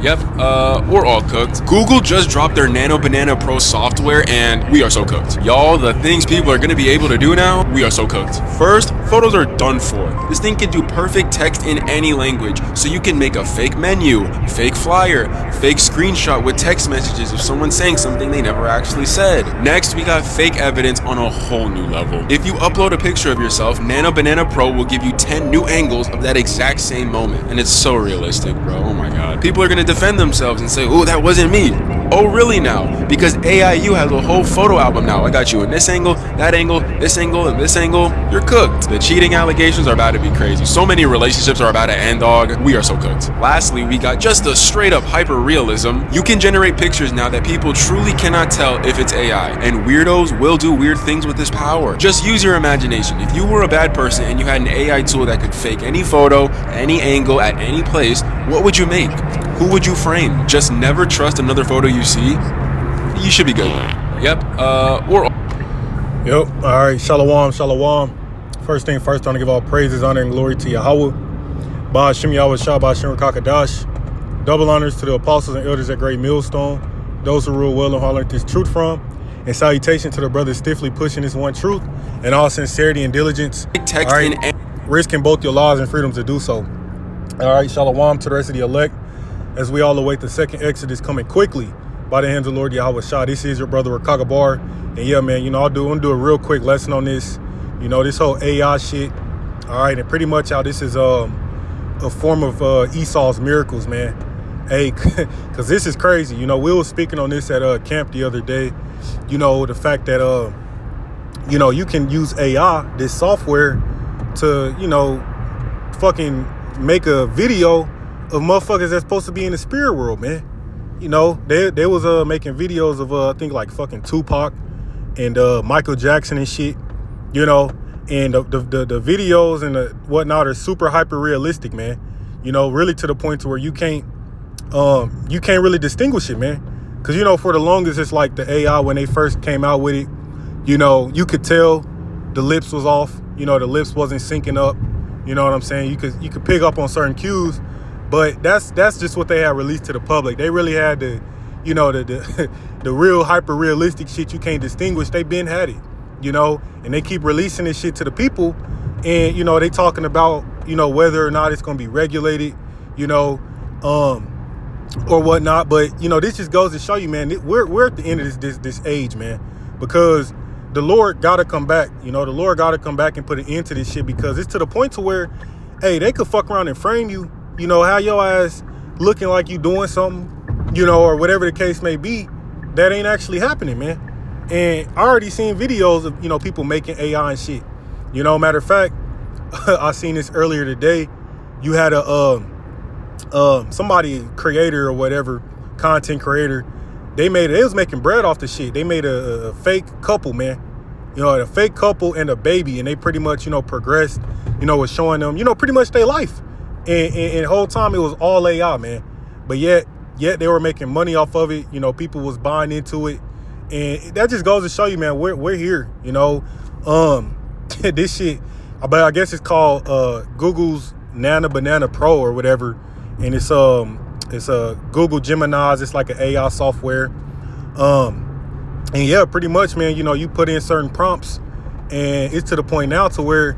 Yep, we're all cooked. Google just dropped their Nano Banana Pro software and we are so cooked. Y'all, the things people are gonna be able to do now, we are so cooked. First, photos are done for. This thing can do perfect text in any language, so you can make a fake menu, fake flyer, fake screenshot with text messages of someone saying something they never actually said. Next, we got fake evidence on a whole new level. If you upload a picture of yourself, Nano Banana Pro will give you 10 new angles of that exact same moment. And it's so realistic, bro. Oh my god. People are gonna defend themselves and say, oh, that wasn't me. Oh, really now? Because AIU has a whole photo album now. I got you in this angle, that angle, this angle, and this angle. You're cooked. The cheating allegations are about to be crazy. So many relationships are about to end, dog. We are so cooked. Lastly, we got just a straight up hyper realism. You can generate pictures now that people truly cannot tell if it's AI. And weirdos will do weird things with this power. Just use your imagination. If you were a bad person and you had an AI tool that could fake any photo, any angle, at any place, what would you make? Who would you frame? Just never trust another photo you see? You should be good. Yep, we're Yep, all right, shalom, shalom. First thing first, I want to give all praises, honor, and glory to Yahweh. Ba'ashem Yahweh Shah, Ba'ashem Kakadash. Double honors to the apostles and elders at Great Millstone, those who rule well and who I learned this truth from. And salutation to the brothers stiffly pushing this one truth in all sincerity and diligence. text All right, in risking both your lives and freedoms to do so. All right, shalom to the rest of the elect as we all await the second exodus coming quickly by the hands of Lord Yahweh Shah. This is your brother Rakagabar. And yeah, man, you know, I'm gonna do a real quick lesson on this. You know, this whole AI shit. All right, and pretty much how this is a form of Esau's miracles, man. Hey, because this is crazy. You know, we were speaking on this at camp the other day. You know, the fact that, you know, you can use AI, this software, to, you know, fucking make a video of motherfuckers that's supposed to be in the spirit world, man. You know, they was making videos of I think like fucking Tupac and Michael Jackson and shit, you know, and the videos and the whatnot are super hyper realistic, man. You know, really to the point to where you can't really distinguish it, man. Because, you know, for the longest, it's like the AI when they first came out with it, you know, you could tell the lips was off, you know, the lips wasn't syncing up. You know what I'm saying? You could pick up on certain cues. But that's just what they had released to the public. They really had the, you know, the real hyper realistic shit you can't distinguish. They been had it, you know, and they keep releasing this shit to the people. And, you know, they talking about, you know, whether or not it's going to be regulated, you know, or whatnot. But, you know, this just goes to show you, man, we're at the end of this age, man, because the Lord got to come back. You know, the Lord got to come back and put an end to this shit, because it's to the point to where, hey, they could fuck around and frame you. You know, how your ass looking like you doing something, you know, or whatever the case may be, that ain't actually happening, man. And I already seen videos of, you know, people making AI and shit. You know, matter of fact, I seen this earlier today. You had a somebody creator or whatever, content creator. They was making bread off the shit. They made a fake couple, man. You know, a fake couple and a baby, and they pretty much, you know, progressed, you know, was showing them, you know, pretty much their life. And the whole time it was all AI, man. But yet they were making money off of it. You know, people was buying into it. And that just goes to show you, man, we're here, you know. This shit, but I guess it's called Google's Nano Banana Pro or whatever. And it's a Google Gemini's. It's like an AI software. And yeah, pretty much, man, you know, you put in certain prompts and it's to the point now to where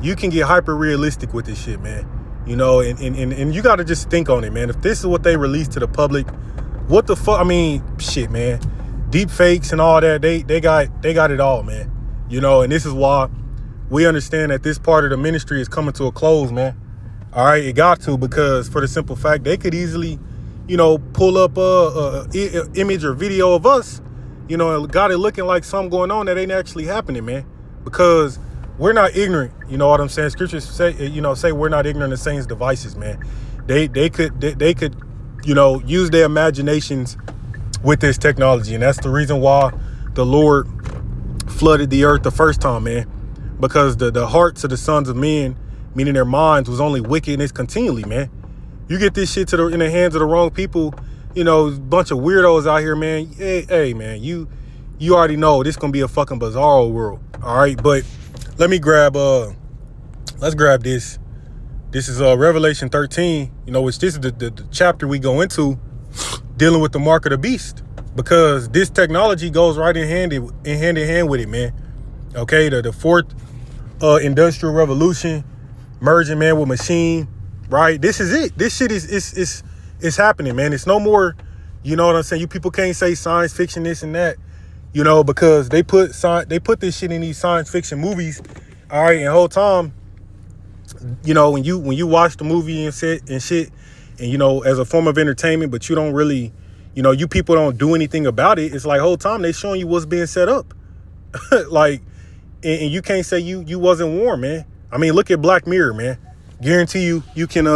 you can get hyper realistic with this shit, man. You know, and you got to just think on it, man. If this is what they release to the public, what the fuck? I mean, shit, man. Deep fakes and all that, they got it all, man. You know, and this is why we understand that this part of the ministry is coming to a close, man. All right, it got to, because for the simple fact they could easily, you know, pull up a image or video of us, you know, and got it looking like something going on that ain't actually happening, man. Because we're not ignorant, you know what I'm saying? Scriptures say we're not ignorant of Satan's devices, man. They could, you know, use their imaginations with this technology, and that's the reason why the Lord flooded the earth the first time, man. Because the hearts of the sons of men, meaning their minds, was only wickedness continually, man. You get this shit in the hands of the wrong people, you know, bunch of weirdos out here, man. Hey, man, you already know this gonna be a fucking bizarro world, all right? But let me let's grab this. This is Revelation 13, you know, which this is the chapter we go into dealing with the mark of the beast, because this technology goes right in hand in hand with it, man. Okay, the fourth industrial revolution, merging man with machine, right? This is it. This shit is happening, man. It's no more, you know what I'm saying? You people can't say science fiction, this and that, you know, because they put this shit in these science fiction movies, all right, and the whole time, you know, when you watch the movie and shit, and you know, as a form of entertainment, but you don't really, you know, you people don't do anything about it. It's like whole time they showing you what's being set up. Like, and you can't say you wasn't warned, man. I mean, look at Black Mirror, man. Guarantee you can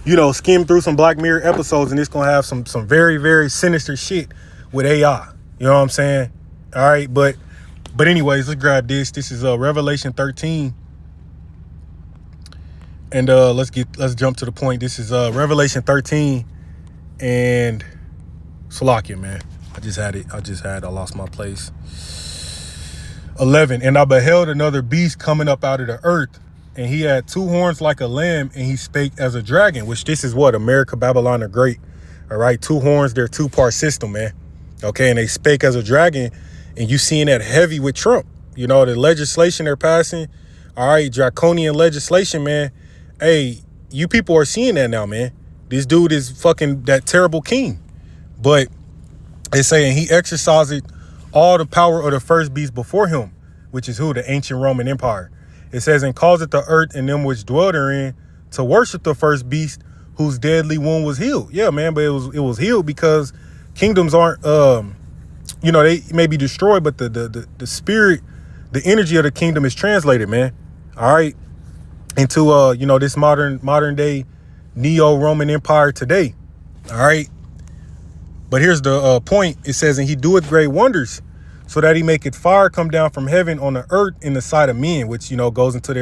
you know, skim through some Black Mirror episodes and it's gonna have some very, very sinister shit with AI. You know what I'm saying? All right, but anyways, let's grab this. This is Revelation 13. And let's jump to the point. This is Revelation 13 and Salakia, man. I lost my place. 11. And I beheld another beast coming up out of the earth, and he had two horns like a lamb, and he spake as a dragon, which this is what? America, Babylon the Great. All right, two horns, they're two-part system, man. Okay, and they spake as a dragon, and you seeing that heavy with Trump. You know, the legislation they're passing, all right, draconian legislation, man. Hey, you people are seeing that now, man. This dude is fucking that terrible king. But it's saying he exercised all the power of the first beast before him, which is who? The ancient Roman Empire. It says, and caused the earth and them which dwell therein to worship the first beast whose deadly wound was healed. Yeah, man, but it was healed because kingdoms aren't, you know, they may be destroyed, but the spirit, the energy of the kingdom is translated, man. All right. Into you know, this modern day neo-Roman Empire today. All right. But here's the point. It says, and he doeth great wonders, so that he maketh fire come down from heaven on the earth in the sight of men, which, you know, goes into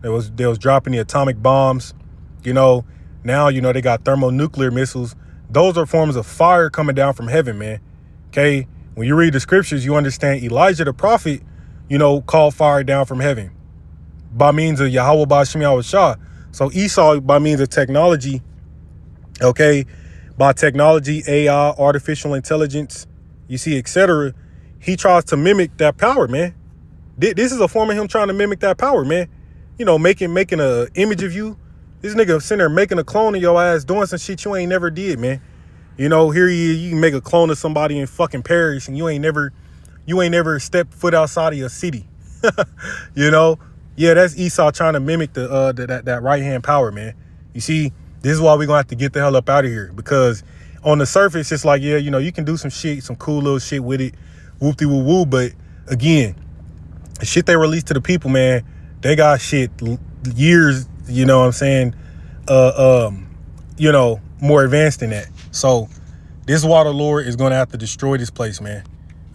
they was dropping the atomic bombs. You know, now, you know, they got thermonuclear missiles. Those are forms of fire coming down from heaven, man. Okay. When you read the scriptures, you understand Elijah the prophet, you know, called fire down from heaven by means of Yahweh Ba'Shem Yahweh Shah. So Esau, by means of technology, okay, by technology, AI, artificial intelligence, you see, etc., he tries to mimic that power, man. This is a form of him trying to mimic that power, man. You know, making a image of you. This nigga sitting there making a clone of your ass, doing some shit you ain't never did, man. You know, here you can make a clone of somebody in fucking Paris, and you ain't never stepped foot outside of your city. You know. Yeah, that's Esau trying to mimic that right hand power, man. You see, this is why we're gonna have to get the hell up out of here, because on the surface it's like, yeah, you know, you can do some shit, some cool little shit with it, whoop de woo woo, but again, the shit they release to the people, man, they got shit years, you know what I'm saying, you know, more advanced than that. So this is why the Lord is gonna have to destroy this place, man.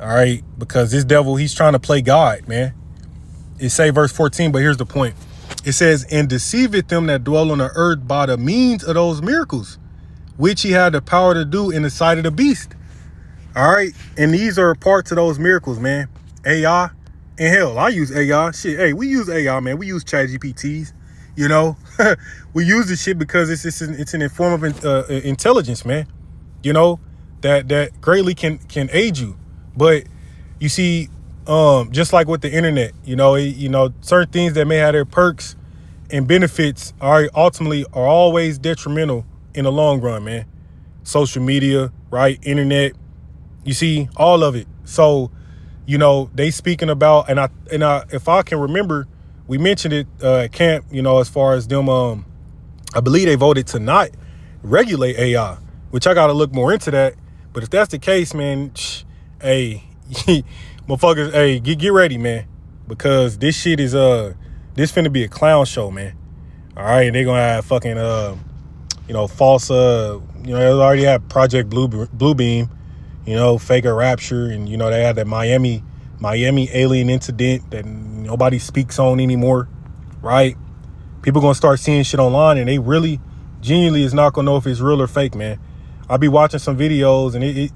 All right, because this devil, he's trying to play God, man. It say verse 14, but here's the point. It says, and deceiveth them that dwell on the earth by the means of those miracles, which he had the power to do in the sight of the beast. All right. And these are parts of those miracles, man. AI. And hell, I use AI. Shit, hey, we use AI, man. We use ChatGPTs, you know. We use this shit because it's an form of intelligence, man. You know, that greatly can aid you. But you see, just like with the internet, you know, certain things that may have their perks and benefits are always detrimental in the long run, man. Social media, right? Internet, you see, all of it. So, you know, they speaking about, and I, if I can remember, we mentioned it at camp, you know, as far as them, I believe they voted to not regulate AI, which I got to look more into that. But if that's the case, man, hey, motherfuckers, hey, get ready, man, because this shit is this finna be a clown show, man. All right, they're gonna have fucking you know, false you know, they already had Project Bluebeam, you know, Faker Rapture, and you know, they had that Miami alien incident that nobody speaks on anymore, right? People gonna start seeing shit online, and they really genuinely is not gonna know if it's real or fake, man. I'll be watching some videos, and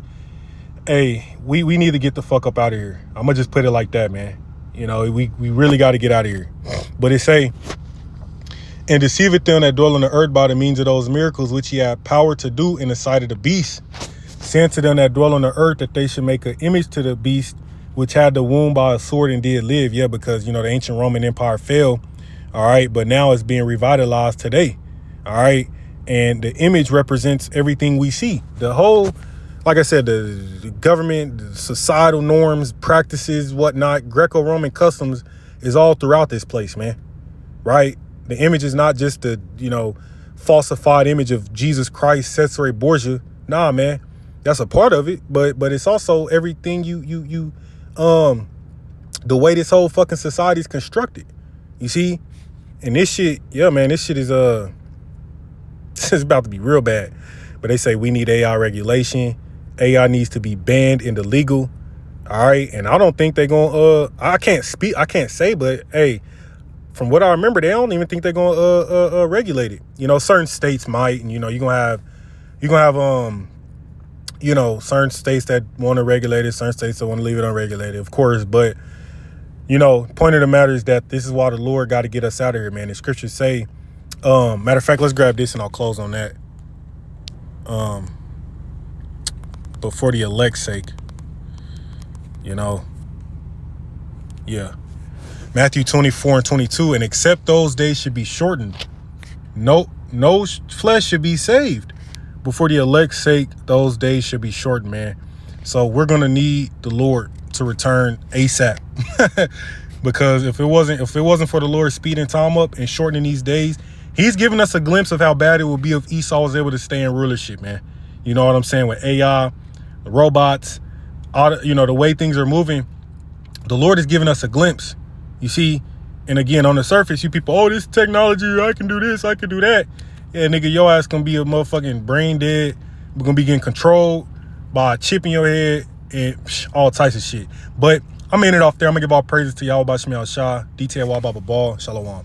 hey, we need to get the fuck up out of here. I'm gonna just put it like that, man. You know, we really got to get out of here. But it say, and deceiveth them that dwell on the earth by the means of those miracles which he had power to do in the sight of the beast, saying to them that dwell on the earth that they should make an image to the beast which had the wound by a sword and did live. Yeah, because, you know, the ancient Roman Empire fell. All right. But now it's being revitalized today. All right. And the image represents everything we see. The whole, like I said, the government, the societal norms, practices, whatnot, Greco-Roman customs is all throughout this place, man. Right. The image is not just the, you know, falsified image of Jesus Christ, Cesare Borgia. Nah, man. That's a part of it. But it's also everything the way this whole fucking society is constructed. You see? And this shit, yeah, man, this shit is this is about to be real bad. But they say we need AI regulation. AI needs to be banned and illegal. All right. And I don't think they're gonna I can't say, but hey, from what I remember, they don't even think they're gonna regulate it. You know, certain states might, and you know, you're gonna have you know, certain states that want to regulate it, certain states that want to leave it unregulated, of course. But, you know, point of the matter is that this is why the Lord got to get us out of here, man. The scriptures say, matter of fact, let's grab this and I'll close on that. But for the elect's sake, you know, yeah. Matthew 24:22, and except those days should be shortened, no flesh should be saved. But for the elect's sake, those days should be shortened, man. So we're gonna need the Lord to return ASAP. Because if it wasn't for the Lord speeding time up and shortening these days, he's giving us a glimpse of how bad it would be if Esau was able to stay in rulership, man. You know what I'm saying? With AI, the robots, you know, the way things are moving, the Lord is giving us a glimpse. You see, and again, on the surface, you people, oh, this technology, I can do this, I can do that. Yeah, nigga, your ass gonna be a motherfucking brain dead. We're gonna be getting controlled by a chip in your head and all types of shit. But I'm gonna end it off there. I'm gonna give all praises to Yahweh Bashmi Al Shah, detail Wah Baba Ball, Shalom.